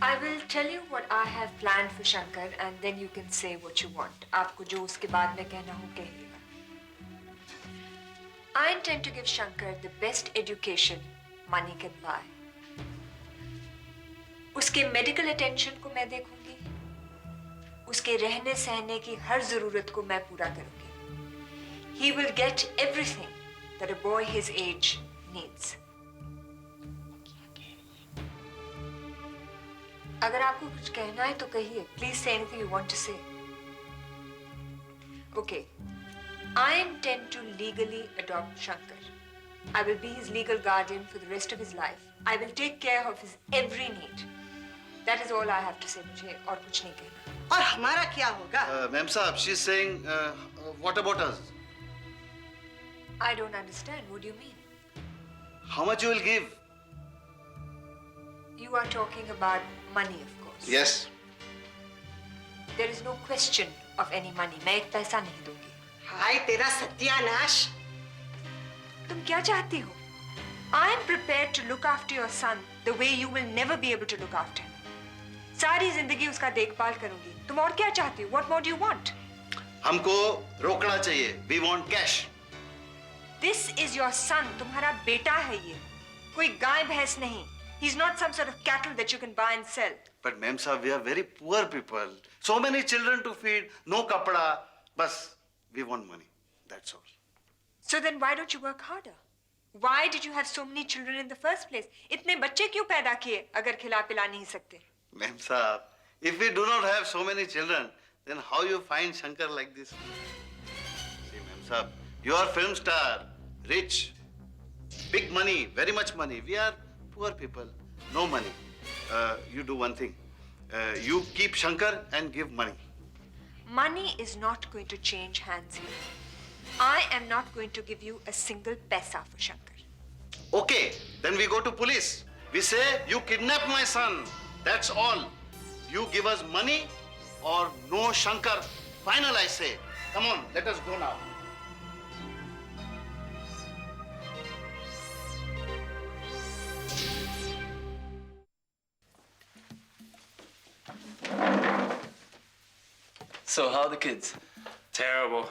I will tell you what I have planned for Shankar and then you can say what you want. आपको जो उसके बाद में कहना हो कहिएगा. I intend to give Shankar the best education money can buy. उसके medical attention को मैं देखूंगी. उसके रहने सहने की हर जरूरत को मैं पूरा करूंगी. He will get everything that a boy his age needs. अगर आपको कुछ कहना है तो कहिए. Please say anything you want to say. Okay. I intend to legally adopt Shankar. I will be his legal guardian for the rest of his life. I will take care of his every need. That is all I have to say. मुझे और कुछ नहीं कहना. और हमारा क्या होगा? Ma'am Saab, she's saying, what about us? I don't understand. What do you mean? How much you will give? You are talking about money, of course. Yes. There is no question of any money. मैं एक पैसा नहीं दूंगी. हाय तेरा सत्यानाश. तुम क्या चाहती हो? I am prepared to look after your son the way you will never be able to look after him. सारी जिंदगी उसका देखभाल करूंगी. तुम और क्या चाहती हो? What more do you want? हमको रोकना चाहिए. We want cash. This is your son. तुम्हारा बेटा है ये. कोई गाय भैंस नहीं. He's not some sort of cattle that you can buy and sell. But Ma'am Saab, we are very poor people. So many children to feed. No kapda. Bas, we want money. That's all. So then why don't you work harder? Why did you have so many children in the first place? इतने बच्चे क्यों पैदा किए अगर खिला पिला नहीं सकते? Ma'am Saab, if we do not have so many children, then how you find Shankar like this? See, Ma'am Saab, you are film star, rich, big money, very much money. We are poor people, no money. You do one thing. You keep Shankar and give money. Money is not going to change hands here. I am not going to give you a single paisa for Shankar. Okay, then we go to police. We say, you kidnapped my son. That's all. You give us money or no Shankar. Final, I say. Come on, let us go now. So, how are the kids? Terrible.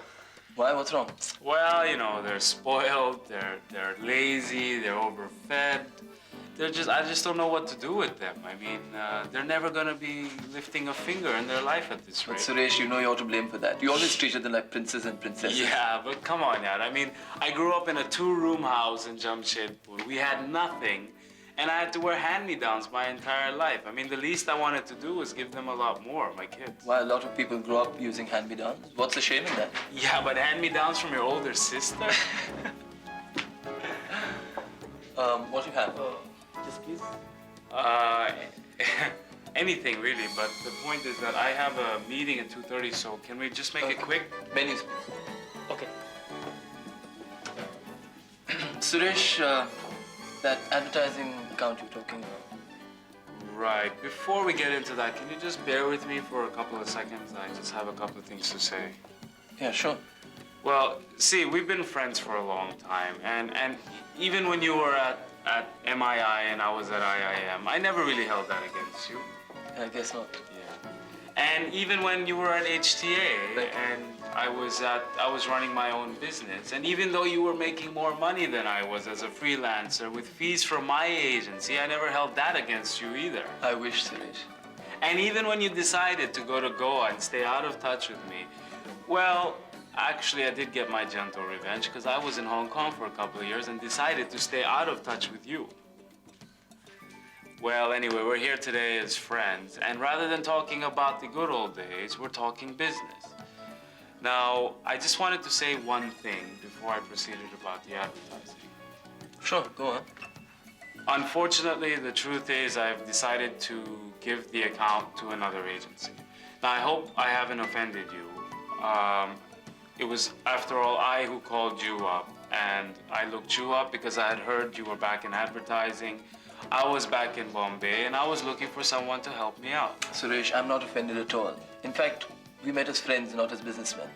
Why? What's wrong? Well, you know, they're spoiled, they're lazy, they're overfed. I just don't know what to do with them. I mean, they're never gonna be lifting a finger in their life at this rate. But Suresh, you know you're to blame for that. You always treated them like princes and princesses. Yeah, but come on, yaar. I mean, I grew up in a 2-room house in Jamshedpur. We had nothing, and I had to wear hand-me-downs my entire life. I mean, the least I wanted to do was give them a lot more, my kids. Why, a lot of people grow up using hand-me-downs. What's the shame in that? Yeah, but hand-me-downs from your older sister? What do you have? Yes, please. Anything really, but the point is that I have a meeting at 2:30, so can we just make it quick? Menus, please. Okay. Suresh, that advertising account you're talking about. Right. Before we get into that, can you just bear with me for a couple of seconds? I just have a couple of things to say. Yeah, sure. Well, see, we've been friends for a long time, and even when you were at MII and I was at IIM, I never really held that against you. I guess not. Yeah. And even when you were at HTA and I was running my own business, and even though you were making more money than I was as a freelancer with fees from my agency, I never held that against you either. I wish, Suresh. And even when you decided to go to Goa and stay out of touch with me, well, actually, I did get my gentle revenge because I was in Hong Kong for a couple of years and decided to stay out of touch with you. Well, anyway, we're here today as friends, and rather than talking about the good old days, we're talking business. Now, I just wanted to say one thing before I proceeded about the advertising. Sure, go on. Unfortunately, the truth is I've decided to give the account to another agency. Now, I hope I haven't offended you. It was, after all, I who called you up, and I looked you up because I had heard you were back in advertising. I was back in Bombay, and I was looking for someone to help me out. Suresh, I'm not offended at all. In fact, we met as friends, not as businessmen.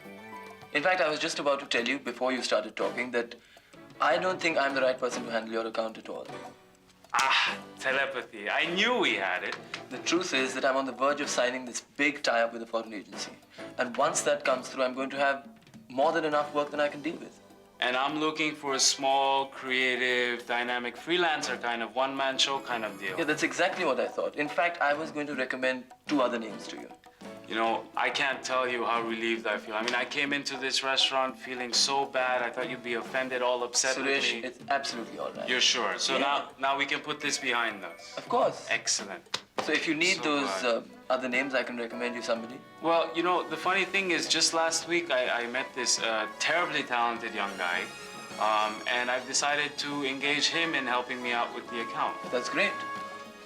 In fact, I was just about to tell you before you started talking that I don't think I'm the right person to handle your account at all. Telepathy. I knew we had it. The truth is that I'm on the verge of signing this big tie-up with a foreign agency. And once that comes through, I'm going to have more than enough work that I can deal with. And I'm looking for a small, creative, dynamic freelancer kind of one-man show kind of deal. Yeah, that's exactly what I thought. In fact, I was going to recommend 2 other names to you. You know, I can't tell you how relieved I feel. I mean, I came into this restaurant feeling so bad. I thought you'd be offended, all upset with Suresh, me. it's absolutely all right. You're sure? So Yeah. now we can put this behind us. Of course. Excellent. So if you need So those glad. other names, I can recommend you somebody. Well, you know, the funny thing is, just last week I met this terribly talented young guy, and I've decided to engage him in helping me out with the account. That's great.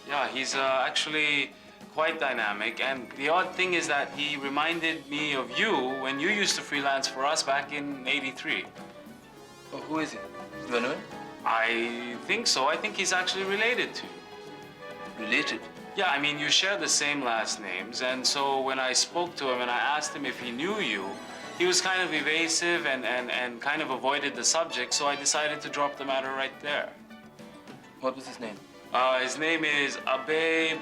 Yeah, he's actually quite dynamic, and the odd thing is that he reminded me of you when you used to freelance for us back in '83. Oh, who is he? Do you know him? I think so. I think he's actually related to you. Related. Yeah, I mean, you share the same last names, and so when I spoke to him and I asked him if he knew you, he was kind of evasive and kind of avoided the subject, so I decided to drop the matter right there. What was his name? His name is Abhay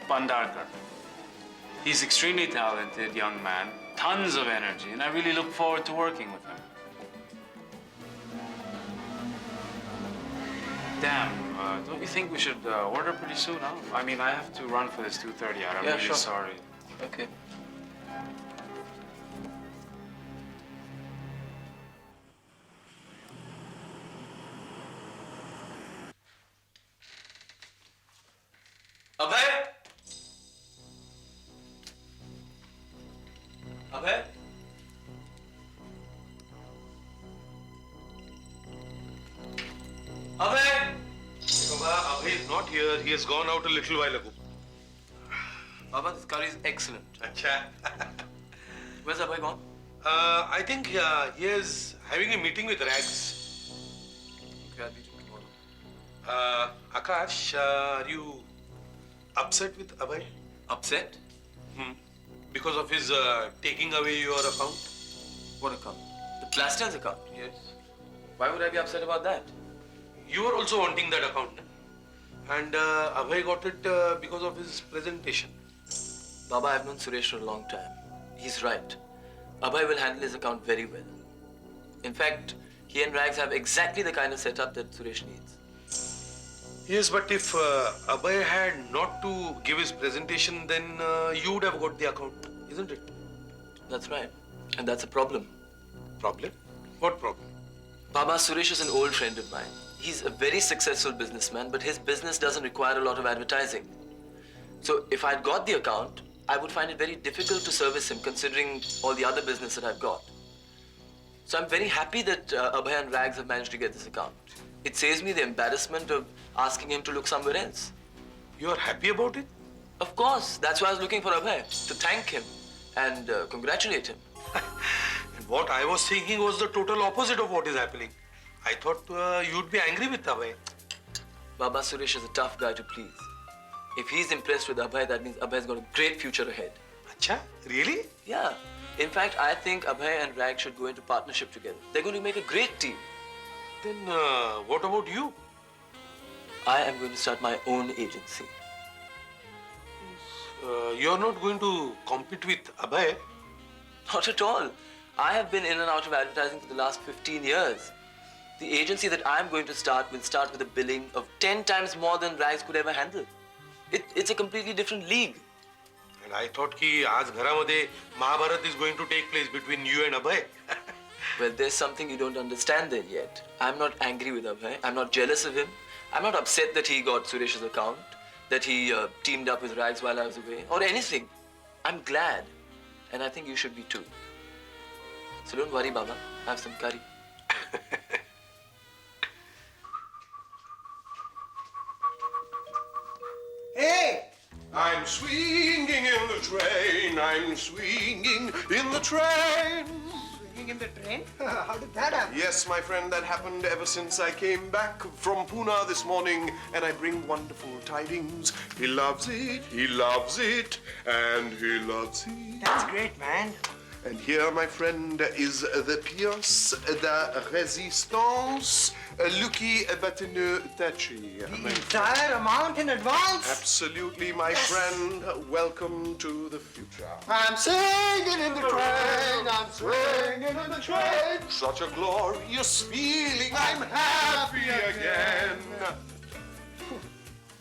Bandarkar. He's extremely talented young man, tons of energy, and I really look forward to working with him. Damn, don't you think we should order pretty soon, huh? I mean, I have to run for this 2:30 hour. I'm Yeah, really sure. sorry. Okay. Abhay? Abhay? Abhay? Baba, Abhay is not here. He has gone out a little while ago. Baba, this curry is excellent. Acha. Where's Abhay gone? I think he is having a meeting with Rags. Okay, I'll meet him tomorrow. Aakash, are you upset with Abhay? Upset? Because of his taking away your account? What account? The Plastians account? Yes. Why would I be upset about that? You were also wanting that account, no? And Abhay got it because of his presentation. Baba, I've known Suresh for a long time. He's right. Abhay will handle his account very well. In fact, he and Rags have exactly the kind of setup that Suresh needs. Yes, but if Abhay had not to give his presentation, then you would have got the account, isn't it? That's right. And that's a problem. Problem? What problem? Baba, Suresh is an old friend of mine. He's a very successful businessman, but his business doesn't require a lot of advertising. So if I'd got the account, I would find it very difficult to service him considering all the other business that I've got. So I'm very happy that Abhay and Rags have managed to get this account. It saves me the embarrassment of asking him to look somewhere else. You are happy about it? Of course, that's why I was looking for Abhay, to thank him and congratulate him. And what I was thinking was the total opposite of what is happening. I thought you'd be angry with Abhay. Baba, Suresh is a tough guy to please. If he's impressed with Abhay, that means Abhay's got a great future ahead. Acha, really? Yeah. In fact, I think Abhay and Rag should go into partnership together. They're going to make a great team. Then what about you? I am going to start my own agency. You're not going to compete with Abhay? Not at all. I have been in and out of advertising for the last 15 years. The agency that I'm going to start will start with a billing of 10 times more than Rags could ever handle. It's a completely different league. And I thought ki aaj gharamade Mahabharat is going to take place between you and Abhay. Well, there's something you don't understand there yet. I'm not angry with Abhay. I'm not jealous of him. I'm not upset that he got Suresh's account, that he teamed up with Rags while I was away, or anything. I'm glad. And I think you should be too. So don't worry, Baba. Have some curry. Hey! I'm swinging in the train, I'm swinging in the train. Swinging in the train? How did that happen? Yes, my friend, that happened ever since I came back from Pune this morning, and I bring wonderful tidings. He loves it, and he loves it. That's great, man. And here, my friend, is the pièce de résistance, Lucky Batinu Tachi. The entire amount in advance? Absolutely, my friend. Welcome to the future. I'm singing in the train, I'm swinging in the train. Such a glorious feeling, I'm happy again.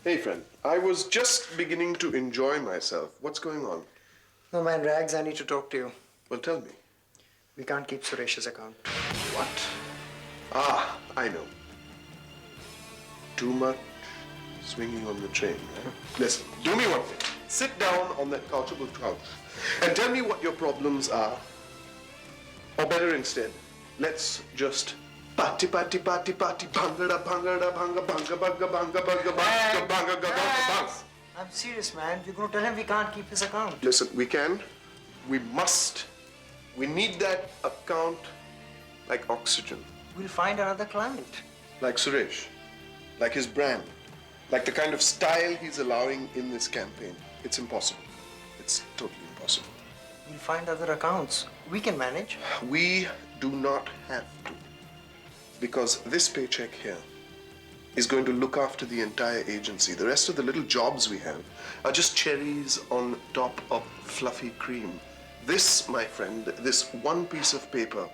Hey, friend, I was just beginning to enjoy myself. What's going on? No, man, Rags, I need to talk to you. Well, tell me. We can't keep Suresh's account. What? Ah, I know. Too much swinging on the train, right? Listen, do me one thing. Sit down on that couchable couch and tell me what your problems are. Or better instead, let's just party, party, party, party, bangada, bangada, banga, banga, banga, banga, banga, banga, banga, banga. I'm serious, man. We're going to tell him we can't keep his account. Listen, we can, we must. We need that account like oxygen. We'll find another client. Like Suresh, like his brand, like the kind of style he's allowing in this campaign. It's impossible. It's totally impossible. We'll find other accounts. We can manage. We do not have to. Because this paycheck here is going to look after the entire agency. The rest of the little jobs we have are just cherries on top of fluffy cream. This, my friend, this one piece of paper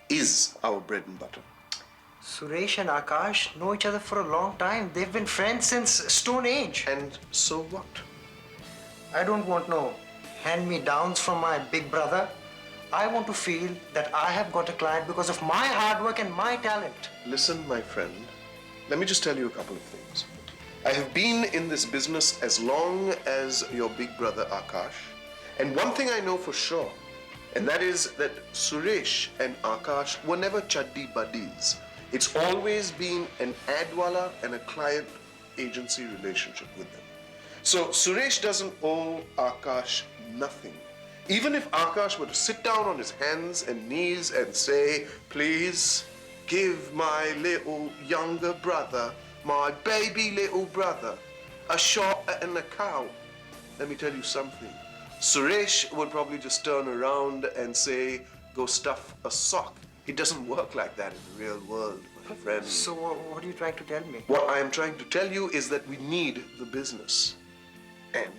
is our bread and butter. Suresh and Aakash know each other for a long time. They've been friends since Stone Age. And so what? I don't want no hand-me-downs from my big brother. I want to feel that I have got a client because of my hard work and my talent. Listen, my friend, let me just tell you a couple of things. I have been in this business as long as your big brother Aakash. And one thing I know for sure, and that is that Suresh and Aakash were never chaddi buddies. It's always been an adwala and a client agency relationship with them. So Suresh doesn't owe Aakash nothing. Even if Aakash were to sit down on his hands and knees and say, please give my little younger brother, my baby little brother, a shot at an account, let me tell you something. Suresh would probably just turn around and say, go stuff a sock. It doesn't work like that in the real world, my friend. So what are you trying to tell me? What I am trying to tell you is that we need the business. And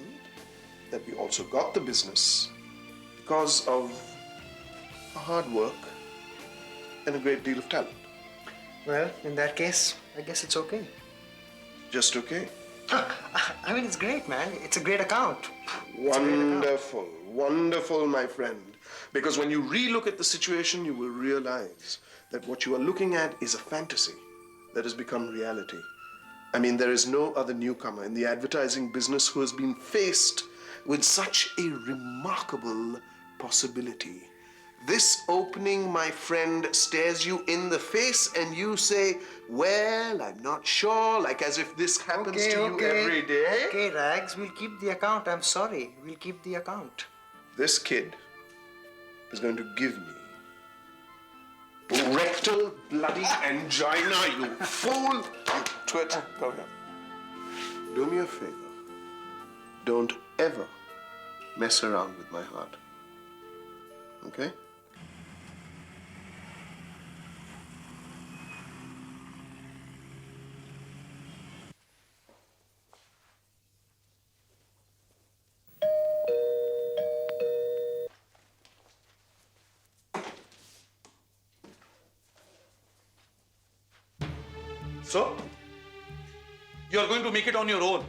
that we also got the business because of hard work and a great deal of talent. Well, in that case, I guess it's okay. Just okay? I mean, it's great, man. It's a great account. Wonderful, wonderful, my friend. Because when you re-look at the situation, you will realize that what you are looking at is a fantasy that has become reality. I mean, there is no other newcomer in the advertising business who has been faced with such a remarkable possibility. This opening, my friend, stares you in the face and you say, well, I'm not sure, like as if this happens to you every day. Okay, Rags, we'll keep the account. I'm sorry. We'll keep the account. This kid is going to give me rectal bloody angina, you fool! You twit. Go here. Do me a favor. Don't ever mess around with my heart. Okay? So, you are going to make it on your own.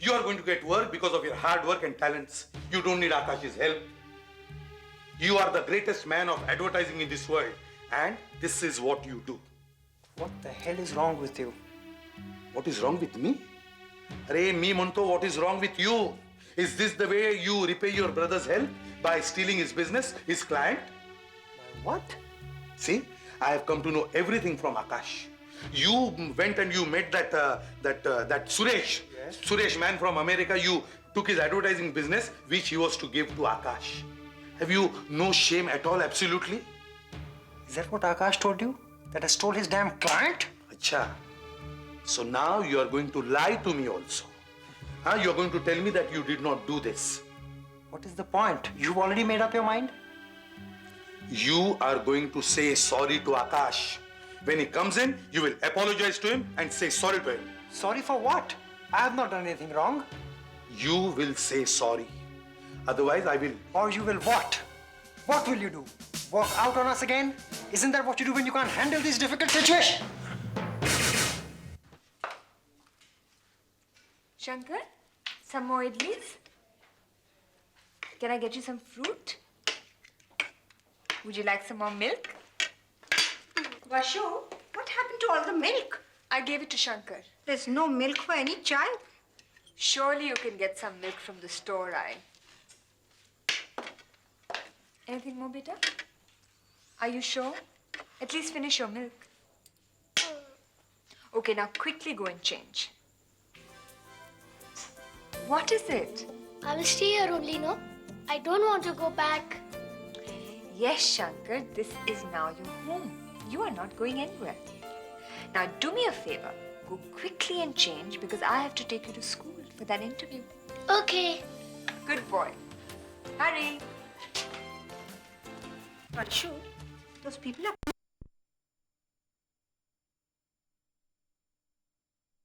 You are going to get work because of your hard work and talents. You don't need Aakash's help. You are the greatest man of advertising in this world. And this is what you do. What the hell is wrong with you? What is wrong with me? Arey, me manto, what is wrong with you? Is this the way you repay your brother's help? By stealing his business, his client? What? See, I have come to know everything from Aakash. You went and you met that Suresh. Yes. Suresh, man from America. You took his advertising business, which he was to give to Aakash. Have you no shame at all, absolutely? Is that what Aakash told you? That I stole his damn client? Acha. So now you are going to lie to me also. You are going to tell me that you did not do this. What is the point? You've already made up your mind? You are going to say sorry to Aakash. When he comes in, you will apologize to him and say sorry to him. Sorry for what? I have not done anything wrong. You will say sorry. Otherwise, I will. Or you will what? What will you do? Walk out on us again? Isn't that what you do when you can't handle these difficult situations? Shankar, some more idlis? Can I get you some fruit? Would you like some more milk? Vashu, what happened to all the milk? I gave it to Shankar. There's no milk for any child. Surely you can get some milk from the store aisle. Anything more, beta? Are you sure? At least finish your milk. Okay, now quickly go and change. What is it? I will stay here only, no? I don't want to go back. Yes, Shankar, this is now your home. You are not going anywhere. Now do me a favor. Go quickly and change because I have to take you to school for that interview. Okay. Good boy. Hurry. Vashu, those people are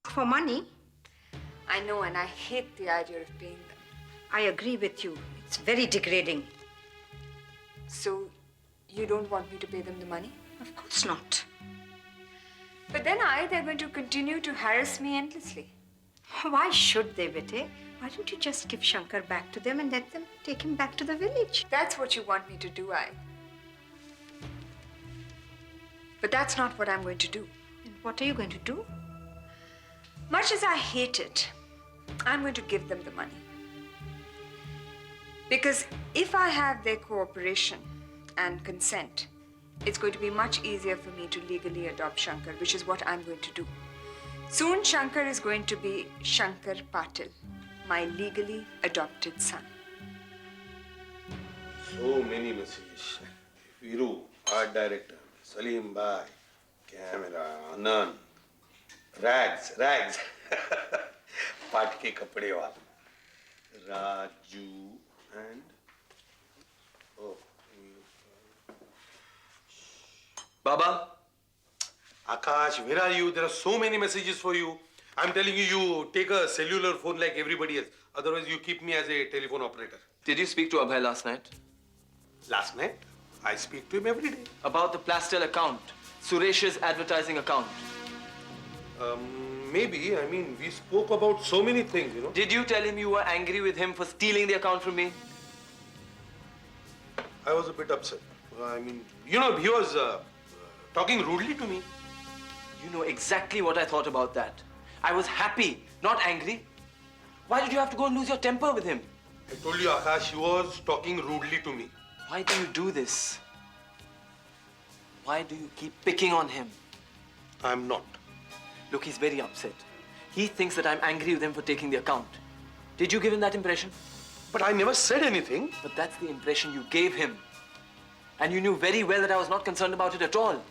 for money. I know, and I hate the idea of paying them. I agree with you. It's very degrading. So, you don't want me to pay them the money? Of course not. But then they're going to continue to harass me endlessly. Why should they, Vite? Why don't you just give Shankar back to them and let them take him back to the village? That's what you want me to do, But that's not what I'm going to do. And what are you going to do? Much as I hate it, I'm going to give them the money. Because if I have their cooperation and consent, it's going to be much easier for me to legally adopt Shankar, which is what I'm going to do. Soon Shankar is going to be Shankar Patil, my legally adopted son. So many messages. Viru, art director, Salim Bhai, camera, Anand, rags. Paat ke kapde wala. Raju and Baba, Aakash, where are you? There are so many messages for you. I'm telling you, you take a cellular phone like everybody else. Otherwise, you keep me as a telephone operator. did you speak to Abhay last night? Last night, I speak to him every day. About the Plastel account, Suresh's advertising account. Maybe. I mean, we spoke about so many things, you know. Did you tell him you were angry with him for stealing the account from me? I was a bit upset. I mean, you know, he was talking rudely to me. You know exactly what I thought about that. I was happy, not angry. Why did you have to go and lose your temper with him? I told you, Aakash, he was talking rudely to me. Why do you do this? Why do you keep picking on him? I'm not. Look, he's very upset. He thinks that I'm angry with him for taking the account. Did you give him that impression? But I never said anything. But that's the impression you gave him. And you knew very well that I was not concerned about it at all.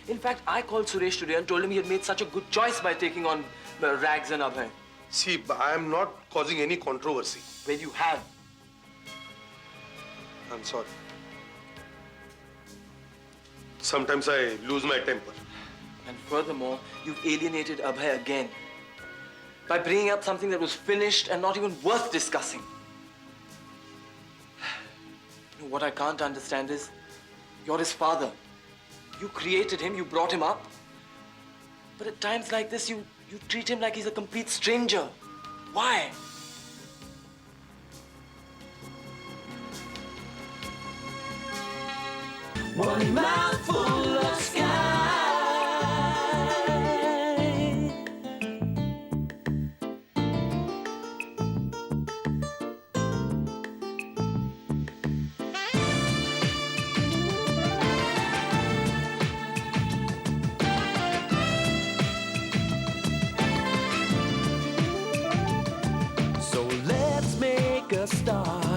In fact, I called Suresh today and told him he had made such a good choice by taking on Rags and Abhay. See, I'm not causing any controversy. Well, you have. I'm sorry. Sometimes I lose my temper. And furthermore, you've alienated Abhay again. By bringing up something that was finished and not even worth discussing. You know, what I can't understand is, you're his father. You created him, you brought him up. But at times like this, you treat him like he's a complete stranger. Why? One mouthful of sky. So let's make a start.